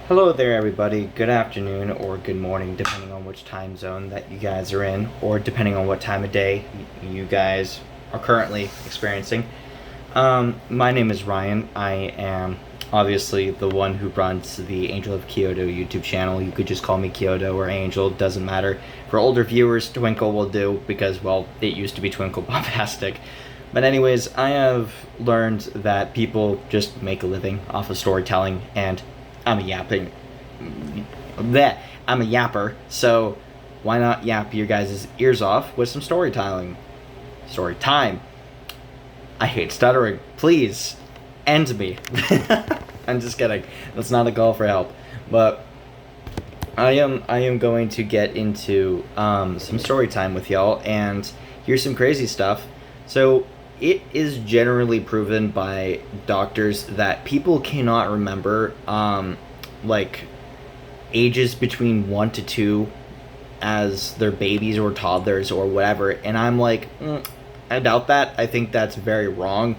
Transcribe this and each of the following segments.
Hello there, everybody. Good afternoon or good morning, depending on which time zone that you guys are in, or depending on what time of day you guys are currently experiencing. My name is Ryan. I am obviously the one who runs the Angel of Kyoto YouTube channel. You could just call me Kyoto or Angel, doesn't matter. For older viewers, Twinkle will do because, well, it used to be Twinkle Bombastic. But anyways, I have learned that people just make a living off of storytelling, and I'm a yapping. I'm a yapper, so why not yap your guys' ears off with some storytelling? Story time. I hate stuttering. Please, end me. I'm just kidding. That's not a call for help. But I am going to get into some story time with y'all, and here's some crazy stuff. So it is generally proven by doctors that people cannot remember like ages between 1 to 2 as their babies or toddlers or whatever, and I'm like, I doubt that. I think that's very wrong,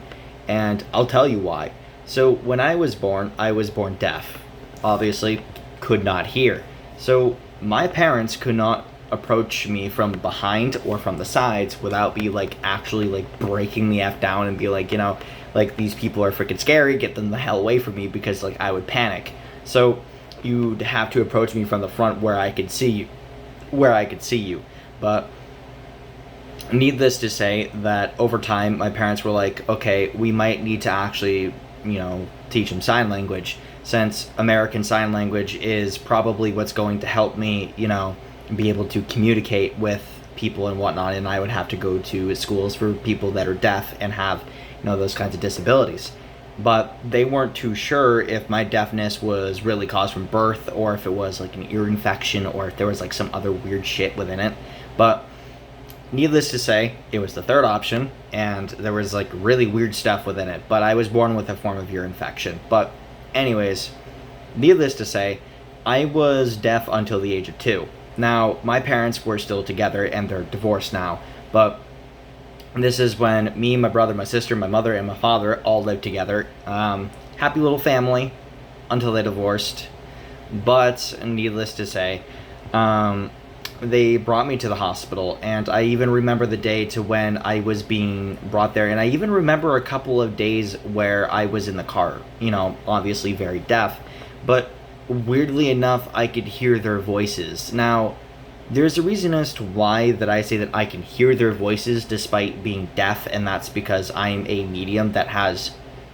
and I'll tell you why. So when I was born deaf. Obviously, could not hear. So my parents could not approach me from behind or from the sides without be like actually like breaking the F down and be like, like, these people are freaking scary, get them the hell away from me, because like I would panic. So you'd have to approach me from the front where I could see you. But needless to say that over time my parents were like, okay, we might need to actually, teach them sign language, since American Sign Language is probably what's going to help me, be able to communicate with people and whatnot, and I would have to go to schools for people that are deaf and have, those kinds of disabilities. But they weren't too sure if my deafness was really caused from birth, or if it was like an ear infection, or if there was like some other weird shit within it. But needless to say, it was the third option, and there was like really weird stuff within it. But I was born with a form of ear infection. But anyways, needless to say, I was deaf until the age of 2. Now, my parents were still together, and they're divorced now, but this is when me, my brother, my sister, my mother, and my father all lived together. Happy little family until they divorced. But needless to say, they brought me to the hospital, and I even remember the day to when I was being brought there, and I even remember a couple of days where I was in the car, obviously very deaf, but weirdly enough, I could hear their voices. Now, there's a reason as to why that I say that I can hear their voices despite being deaf, and that's because I'm a medium that has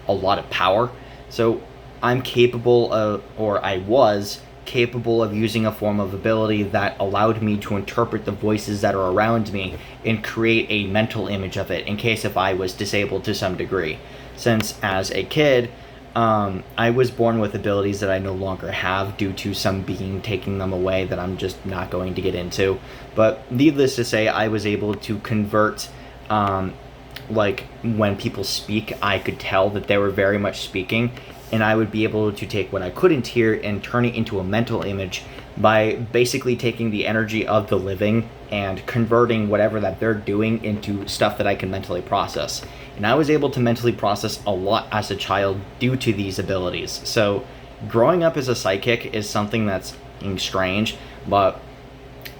a lot of power. So I'm capable of, or I was capable of, using a form of ability that allowed me to interpret the voices that are around me and create a mental image of it in case if I was disabled to some degree. Since as a kid, I was born with abilities that I no longer have due to some being taking them away that I'm just not going to get into. But needless to say, I was able to convert, like when people speak, I could tell that they were very much speaking, and I would be able to take what I couldn't hear and turn it into a mental image by basically taking the energy of the living and converting whatever that they're doing into stuff that I can mentally process. And I was able to mentally process a lot as a child due to these abilities. So growing up as a psychic is something that's strange, but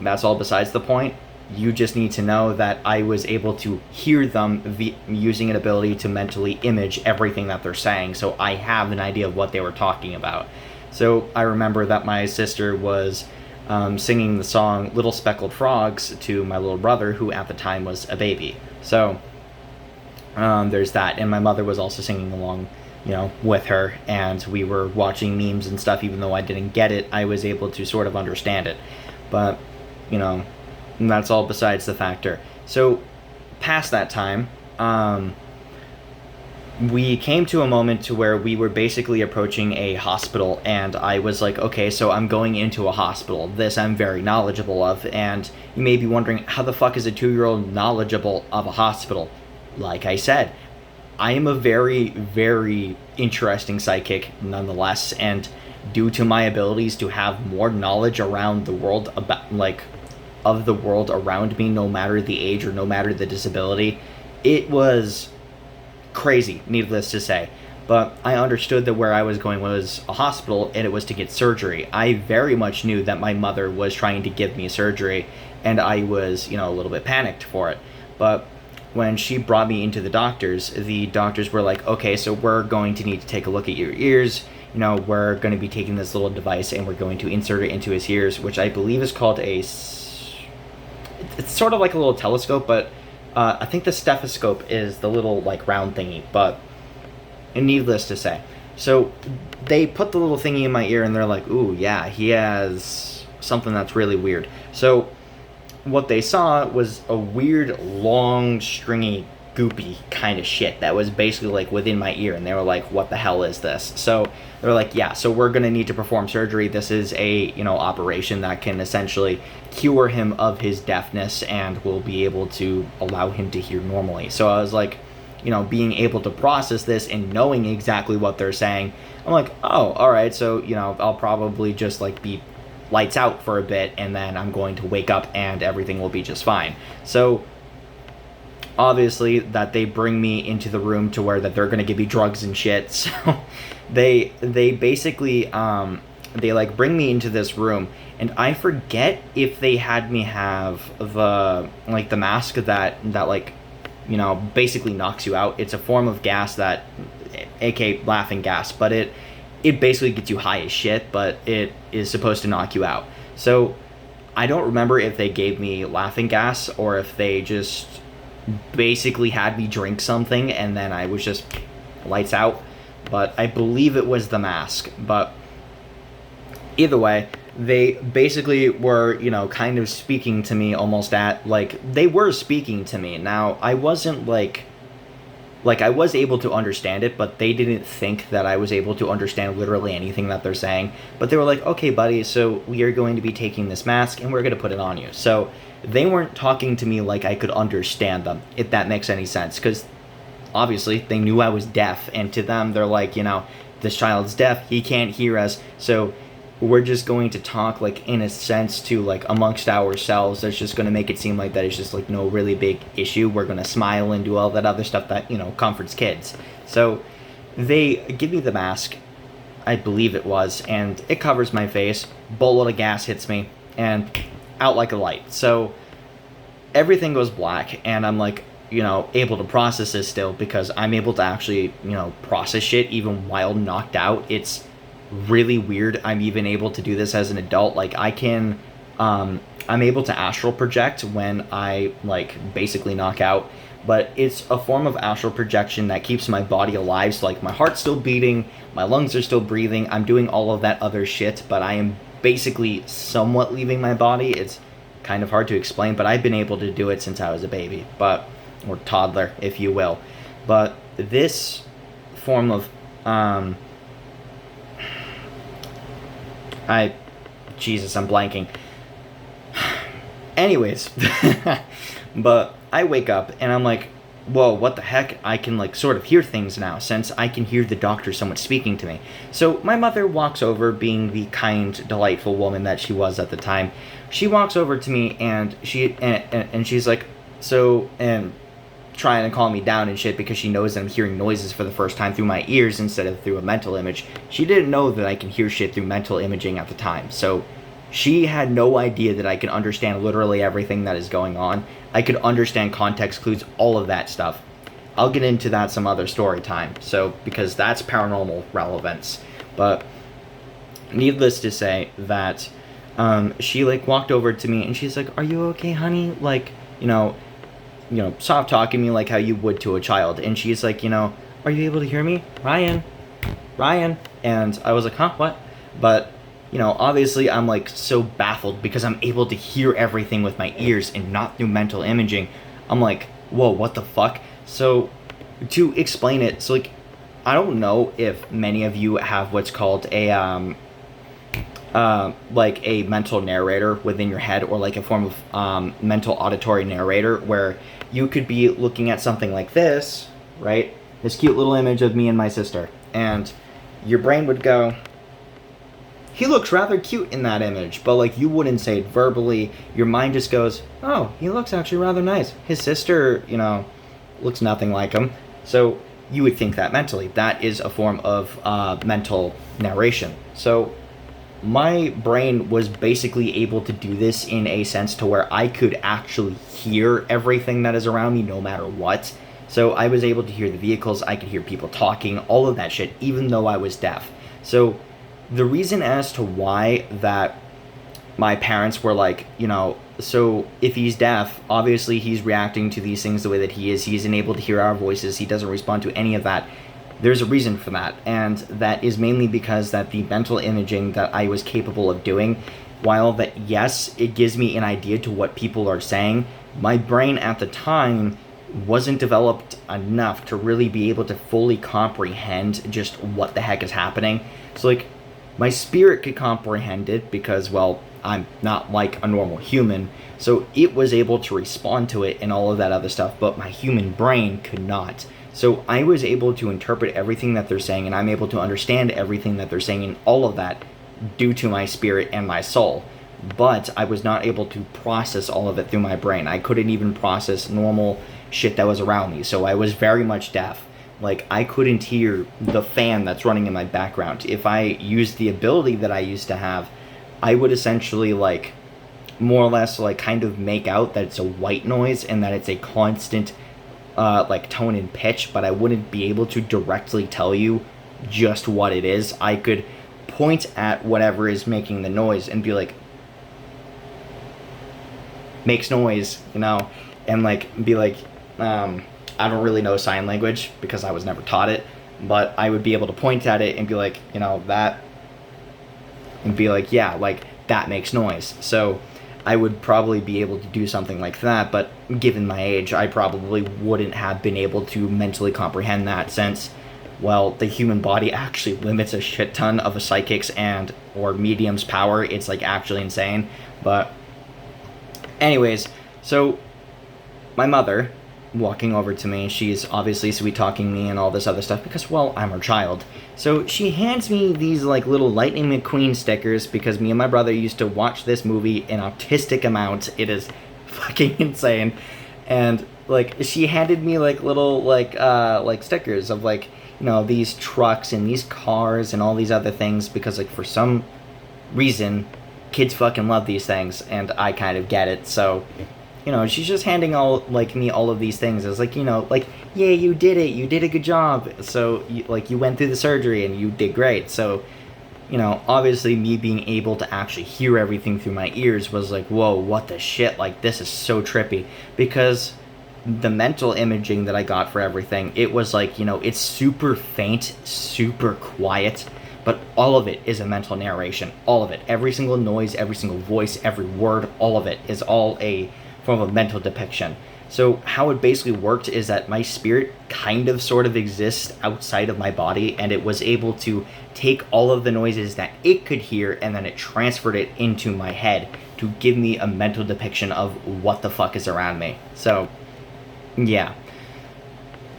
that's all besides the point. You just need to know that I was able to hear them using an ability to mentally image everything that they're saying, so I have an idea of what they were talking about. So I remember that my sister was singing the song Little Speckled Frogs to my little brother, who at the time was a baby. So there's that, and my mother was also singing along, with her, and we were watching memes and stuff. Even though I didn't get it, I was able to sort of understand it. But, and that's all besides the factor. So past that time, we came to a moment to where we were basically approaching a hospital, and I was like, okay, so I'm going into a hospital. This I'm very knowledgeable of, and you may be wondering, how the fuck is a 2-year-old knowledgeable of a hospital? Like I said, I am a very, very interesting psychic nonetheless, and due to my abilities to have more knowledge around the world of the world around me, no matter the age or no matter the disability, it was crazy, needless to say. but I understood that where I was going was a hospital and it was to get surgery. I very much knew that my mother was trying to give me surgery, and I was, a little bit panicked for it. But when she brought me into the doctors were like, okay, so we're going to need to take a look at your ears. We're going to be taking this little device and we're going to insert it into his ears, which I believe is called it's sort of like a little telescope, but I think the stethoscope is the little like round thingy, but needless to say. So they put the little thingy in my ear and they're like, ooh, yeah, he has something that's really weird. So what they saw was a weird, long, stringy, goopy kind of shit that was basically like within my ear, and they were like, what the hell is this? So they were like, yeah, so we're gonna need to perform surgery. This is a operation that can essentially cure him of his deafness and will be able to allow him to hear normally. So I was like, being able to process this and knowing exactly what they're saying, I'm like, oh, all right, so I'll probably just like be lights out for a bit, and then I'm going to wake up and everything will be just fine. So obviously that they bring me into the room to where that they're going to give me drugs and shit. So they basically they like bring me into this room, and I forget if they had me have the mask that like basically knocks you out. It's a form of gas that aka laughing gas, but it basically gets you high as shit, but it is supposed to knock you out. So I don't remember if they gave me laughing gas or if they just basically had me drink something and then I was just lights out, but I believe it was the mask. But either way, they basically were, kind of speaking to me almost at, like, they were speaking to me. Now, I wasn't, like, I was able to understand it, but they didn't think that I was able to understand literally anything that they're saying. But they were like, okay, buddy, so we are going to be taking this mask and we're going to put it on you. So they weren't talking to me like I could understand them, if that makes any sense. Because obviously they knew I was deaf, and to them, they're like, this child's deaf, he can't hear us, so we're just going to talk, like, in a sense to, like, amongst ourselves. That's just going to make it seem like that it's just, like, no really big issue. We're going to smile and do all that other stuff that, comforts kids. So they give me the mask, I believe it was, and it covers my face. Bullet of gas hits me, and out like a light. So everything goes black, and I'm, like, able to process this still, because I'm able to actually, process shit even while knocked out. It's really weird. I'm even able to do this as an adult. Like, I can I'm able to astral project when I like basically knock out, but it's a form of astral projection that keeps my body alive. So like my heart's still beating, my lungs are still breathing, I'm doing all of that other shit, but I am basically somewhat leaving my body. It's kind of hard to explain, but I've been able to do it since I was a baby, or toddler, if you will. But this form of Jesus, I'm blanking. Anyways, but I wake up and I'm like, whoa, what the heck? I can like sort of hear things now, since I can hear the doctor somewhat speaking to me. So my mother walks over, being the kind, delightful woman that she was at the time. She walks over to me and she's like, so, and trying to calm me down and shit, because she knows that I'm hearing noises for the first time through my ears instead of through a mental image. She didn't know that I can hear shit through mental imaging at the time, so she had no idea that I can understand literally everything that is going on. I could understand context clues, all of that stuff. I'll get into that some other story time, so, because that's paranormal relevance. But needless to say that she like walked over to me and she's like, are you okay, honey? Like, soft talking me like how you would to a child. And she's like, are you able to hear me? Ryan. And I was like, huh, what? But, obviously I'm like so baffled because I'm able to hear everything with my ears and not through mental imaging. I'm like, whoa, what the fuck? So to explain it, so like, I don't know if many of you have what's called a, like a mental narrator within your head, or like a form of mental auditory narrator, where you could be looking at something like this, right? This cute little image of me and my sister, and your brain would go, he looks rather cute in that image, but like you wouldn't say it verbally. Your mind just goes, oh, he looks actually rather nice. His sister, looks nothing like him. So you would think that mentally. That is a form of mental narration. So my brain was basically able to do this in a sense to where I could actually hear everything that is around me no matter what. So I was able to hear the vehicles, I could hear people talking, all of that shit, even though I was deaf. So the reason as to why that my parents were like, so if he's deaf, obviously he's reacting to these things the way that he is. He isn't able to hear our voices. He doesn't respond to any of that. There's a reason for that, and that is mainly because that the mental imaging that I was capable of doing, while that, yes, it gives me an idea to what people are saying, my brain at the time wasn't developed enough to really be able to fully comprehend just what the heck is happening. So, like, my spirit could comprehend it because, well, I'm not like a normal human, so it was able to respond to it and all of that other stuff, but my human brain could not. So I was able to interpret everything that they're saying, and I'm able to understand everything that they're saying, and all of that due to my spirit and my soul. But I was not able to process all of it through my brain. I couldn't even process normal shit that was around me, so I was very much deaf. Like, I couldn't hear the fan that's running in my background. If I used the ability that I used to have, I would essentially, like, more or less, like, kind of make out that it's a white noise and that it's a constant, like, tone and pitch, but I wouldn't be able to directly tell you just what it is. I could point at whatever is making the noise and be like, makes noise, and, like, be like, I don't really know sign language because I was never taught it, but I would be able to point at it and be like, that, and be like, yeah, like, that makes noise. So I would probably be able to do something like that, but given my age, I probably wouldn't have been able to mentally comprehend that, since, well, the human body actually limits a shit ton of a psychic's and or medium's power. It's, like, actually insane. But anyways, so my mother walking over to me, she's obviously sweet talking me and all this other stuff because, well, I'm her child. So she hands me these, like, little Lightning McQueen stickers because me and my brother used to watch this movie in autistic amounts. It is fucking insane. And, like, she handed me, like, little, like stickers of, like, these trucks and these cars and all these other things because, like, for some reason, kids fucking love these things, and I kind of get it. So she's just handing me all of these things. It's like, like, yeah, you did it. You did a good job. So, you went through the surgery and you did great. So, obviously me being able to actually hear everything through my ears was like, whoa, what the shit? Like, this is so trippy. Because the mental imaging that I got for everything, it was like, it's super faint, super quiet, but all of it is a mental narration. All of it. Every single noise, every single voice, every word, all of it is all a form of mental depiction. So how it basically worked is that my spirit kind of sort of exists outside of my body, and it was able to take all of the noises that it could hear and then it transferred it into my head to give me a mental depiction of what the fuck is around me. So yeah.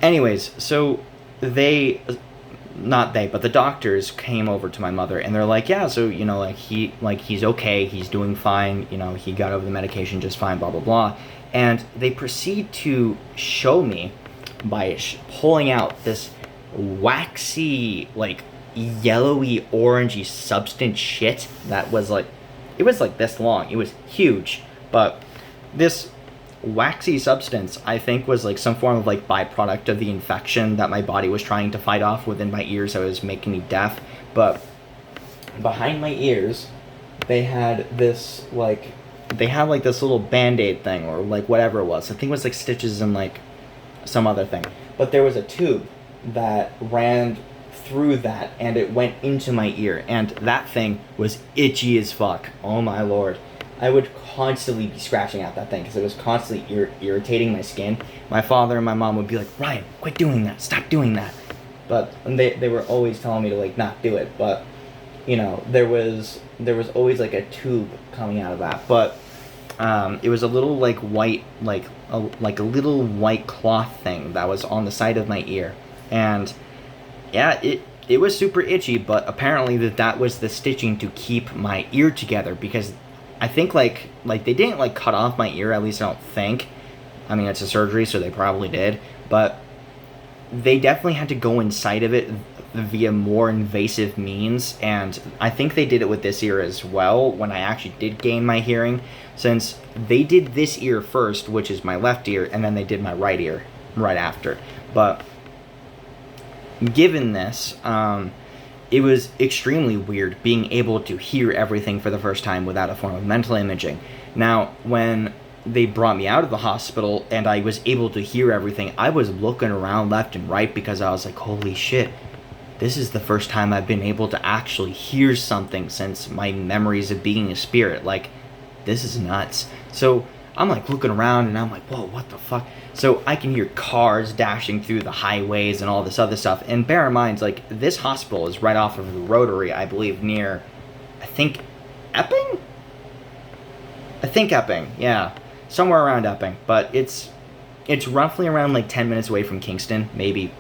Anyways, so but the doctors came over to my mother and they're like, yeah, so, he's okay, he's doing fine, he got over the medication just fine, blah, blah, blah. And they proceed to show me by pulling out this waxy, like, yellowy, orangey substance shit that was, like, it was, like, this long. It was huge. But this waxy substance, I think, was, like, some form of, like, byproduct of the infection that my body was trying to fight off within my ears that was making me deaf. But behind my ears, they had this, like, this little Band-Aid thing, or, like, whatever it was. I think it was, like, stitches and, like, some other thing. But there was a tube that ran through that, and it went into my ear, and that thing was itchy as fuck. Oh my lord. I would constantly be scratching at that thing because it was constantly irritating my skin. My father and my mom would be like, Ryan, quit doing that, stop doing that. But they were always telling me to, like, not do it. But there was always, like, a tube coming out of that. But it was a little, like, white, like a little white cloth thing that was on the side of my ear. And yeah, it was super itchy, but apparently that was the stitching to keep my ear together, because I think, like they didn't, like, cut off my ear, at least I don't think. I mean, it's a surgery, so they probably did. But they definitely had to go inside of it via more invasive means, and I think they did it with this ear as well when I actually did gain my hearing, since they did this ear first, which is my left ear, and then they did my right ear right after. But given this, it was extremely weird being able to hear everything for the first time without a form of mental imaging. Now, when they brought me out of the hospital and I was able to hear everything, I was looking around left and right because I was like, holy shit, this is the first time I've been able to actually hear something since my memories of being a spirit. Like, this is nuts. So I'm like looking around and I'm like, whoa, what the fuck? So I can hear cars dashing through the highways and all this other stuff. And bear in mind, like, this hospital is right off of the Rotary, I believe, near, I think, Epping? I think Epping, yeah. Somewhere around Epping. But it's roughly around like 10 minutes away from Kingston, maybe.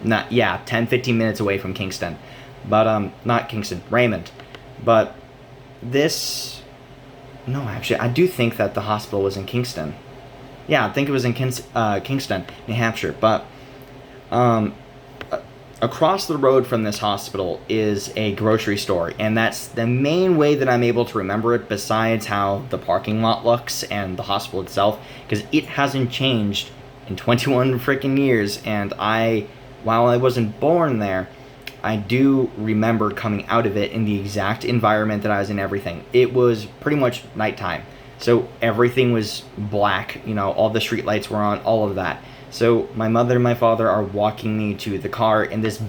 Not, yeah, 10-15 minutes away from Kingston. But, not Kingston, Raymond. But this, no, actually, I do think that the hospital was in Kingston. Yeah, I think it was in Kingston, New Hampshire. But across the road from this hospital is a grocery store, and that's the main way that I'm able to remember it, besides how the parking lot looks and the hospital itself, because it hasn't changed in 21 freaking years. And while I wasn't born there, I do remember coming out of it in the exact environment that I was in. Everything. It was pretty much nighttime. So everything was black, all the street lights were on, all of that. So my mother and my father are walking me to the car in this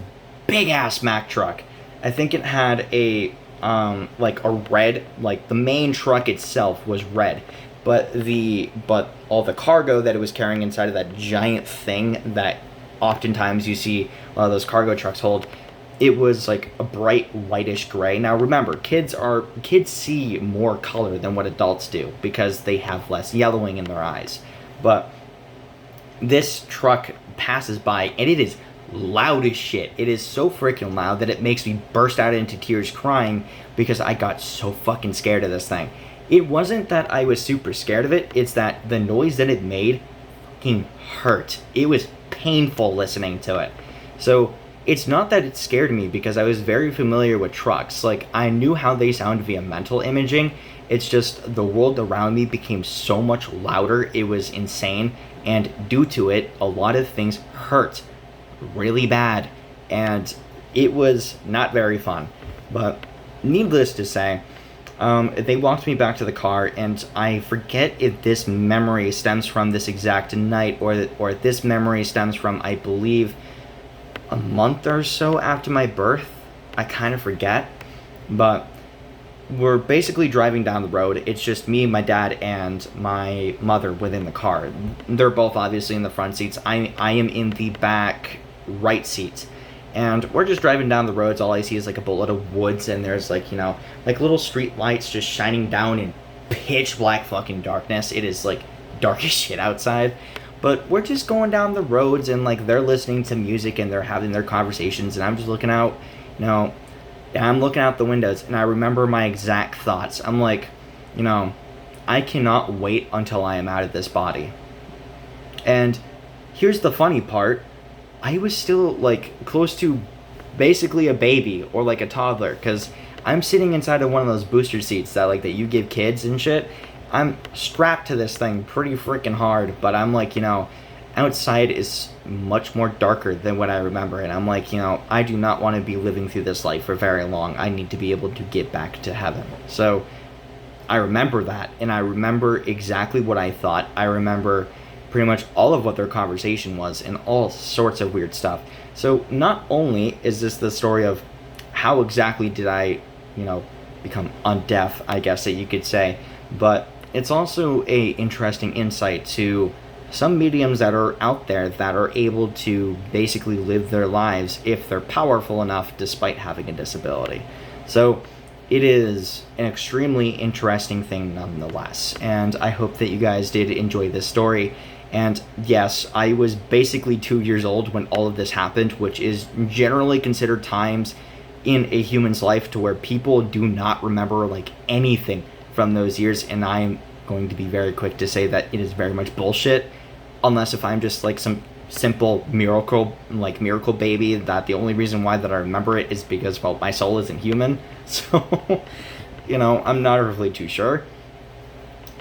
big-ass Mack truck. I think it had a red, the main truck itself was red. But all the cargo that it was carrying inside of that giant thing that oftentimes you see a lot of those cargo trucks hold, it was like a bright whitish gray. Now remember, kids see more color than what adults do because they have less yellowing in their eyes. But this truck passes by and it is loud as shit. It is so freaking loud that it makes me burst out into tears crying because I got so fucking scared of this thing. It wasn't that I was super scared of it, it's that the noise that it made fucking hurt. It was painful listening to it. So it's not that it scared me because I was very familiar with trucks. Like, I knew how they sound via mental imaging. It's just the world around me became so much louder. It was insane. And due to it, a lot of things hurt really bad. And it was not very fun. But needless to say, they walked me back to the car, and I forget if this memory stems from this exact night or if this memory stems from, I believe, a month or so after my birth. I kind of forget. But we're basically driving down the road. It's just me, my dad, and my mother within the car. They're both obviously in the front seats. I am in the back right seat. And we're just driving down the roads. All I see is like a bullet of woods, and there's like little street lights just shining down in pitch black fucking darkness. It is like dark as shit outside. But we're just going down the roads, and like they're listening to music and they're having their conversations, and I'm just looking out, and I'm looking out the windows, and I remember my exact thoughts. I'm like, I cannot wait until I am out of this body. And here's the funny part. I was still like close to basically a baby or like a toddler, because I'm sitting inside of one of those booster seats that you give kids and shit. I'm strapped to this thing pretty freaking hard, but I'm like, outside is much more darker than what I remember, and I'm like, I do not want to be living through this life for very long. I need to be able to get back to heaven. So I remember that, and I remember exactly what I thought. I remember pretty much all of what their conversation was and all sorts of weird stuff. So not only is this the story of how exactly did I, become undeaf, I guess that you could say, but it's also a interesting insight to some mediums that are out there that are able to basically live their lives if they're powerful enough despite having a disability. So it is an extremely interesting thing nonetheless, and I hope that you guys did enjoy this story. And yes, I was basically 2 years old when all of this happened, which is generally considered times in a human's life to where people do not remember anything from those years, and I am going to be very quick to say that it is very much bullshit, unless if I'm just some simple miracle baby that the only reason why that I remember it is because, well, my soul isn't human. So, you know, I'm not really too sure.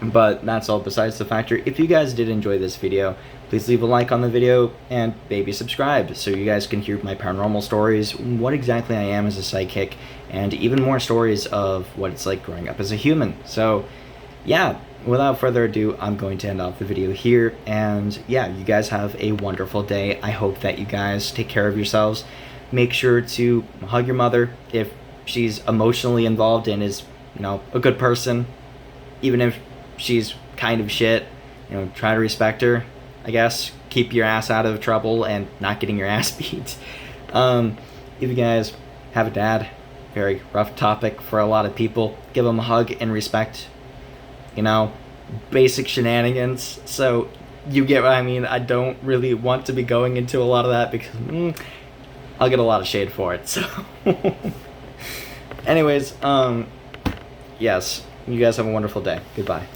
But that's all besides the factor. If you guys did enjoy this video, please leave a like on the video and maybe subscribe so you guys can hear my paranormal stories, what exactly I am as a psychic, and even more stories of what it's like growing up as a human. So yeah, without further ado, I'm going to end off the video here, and yeah, you guys have a wonderful day. I hope that you guys take care of yourselves. Make sure to hug your mother if she's emotionally involved and is, you know, a good person. Even if she's kind of shit, you know, try to respect her, I guess. Keep your ass out of trouble and not getting your ass beat. If you guys have a dad, very rough topic for a lot of people, give him a hug and respect. You know, basic shenanigans. So you get what I mean. I don't really want to be going into a lot of that because I'll get a lot of shade for it. So anyways, yes, you guys have a wonderful day. Goodbye.